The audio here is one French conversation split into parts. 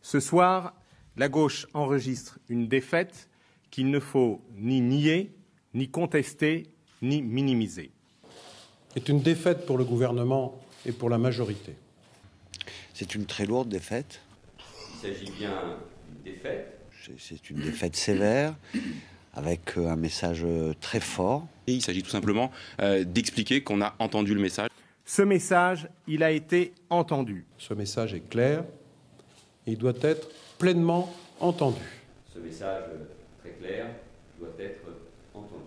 Ce soir, la gauche enregistre une défaite qu'il ne faut ni nier, ni contester, ni minimiser. C'est une défaite pour le gouvernement et pour la majorité. C'est une très lourde défaite. Il s'agit bien d'une défaite. C'est une défaite sévère, avec un message très fort. Et il s'agit tout simplement d'expliquer qu'on a entendu le message. Ce message, il a été entendu. Ce message est clair et il doit être pleinement entendu. Ce message très clair doit être entendu.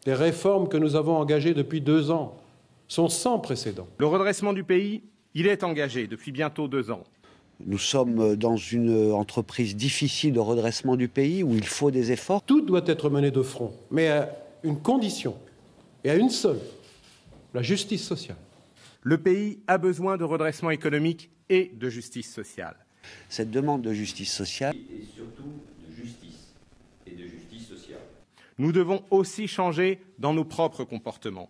Les réformes que nous avons engagées depuis 2 ans sont sans précédent. Le redressement du pays, il est engagé depuis bientôt 2 ans. Nous sommes dans une entreprise difficile de redressement du pays où il faut des efforts. Tout doit être mené de front, mais à une condition, et à une seule, la justice sociale. Le pays a besoin de redressement économique et de justice sociale. Cette demande de justice sociale Et surtout de justice et de justice sociale. Nous devons aussi changer dans nos propres comportements.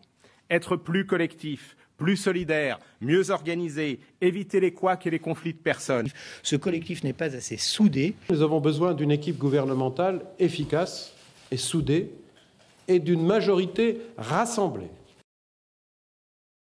Être plus collectifs, plus solidaires, mieux organisés, éviter les couacs et les conflits de personnes. Ce collectif n'est pas assez soudé. Nous avons besoin d'une équipe gouvernementale efficace et soudée et d'une majorité rassemblée.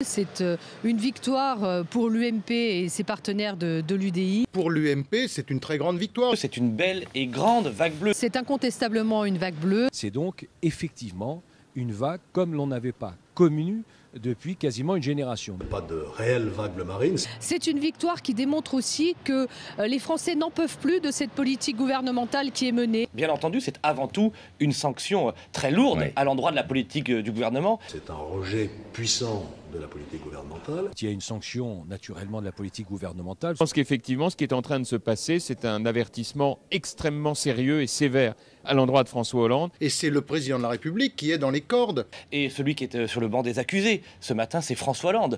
C'est une victoire pour l'UMP et ses partenaires de l'UDI. Pour l'UMP, c'est une très grande victoire. C'est une belle et grande vague bleue. C'est incontestablement une vague bleue. C'est donc effectivement une vague comme l'on n'avait pas connue depuis quasiment une génération. Pas de réelle vague bleu marine. C'est une victoire qui démontre aussi que les Français n'en peuvent plus de cette politique gouvernementale qui est menée. Bien entendu, c'est avant tout une sanction très lourde à l'endroit de la politique du gouvernement. C'est un rejet puissant de la politique gouvernementale. Il y a une sanction naturellement de la politique gouvernementale. Je pense qu'effectivement, ce qui est en train de se passer, c'est un avertissement extrêmement sérieux et sévère à l'endroit de François Hollande. Et c'est le président de la République qui est dans les cordes. Et celui qui est sur le banc des accusés ce matin, c'est François Hollande.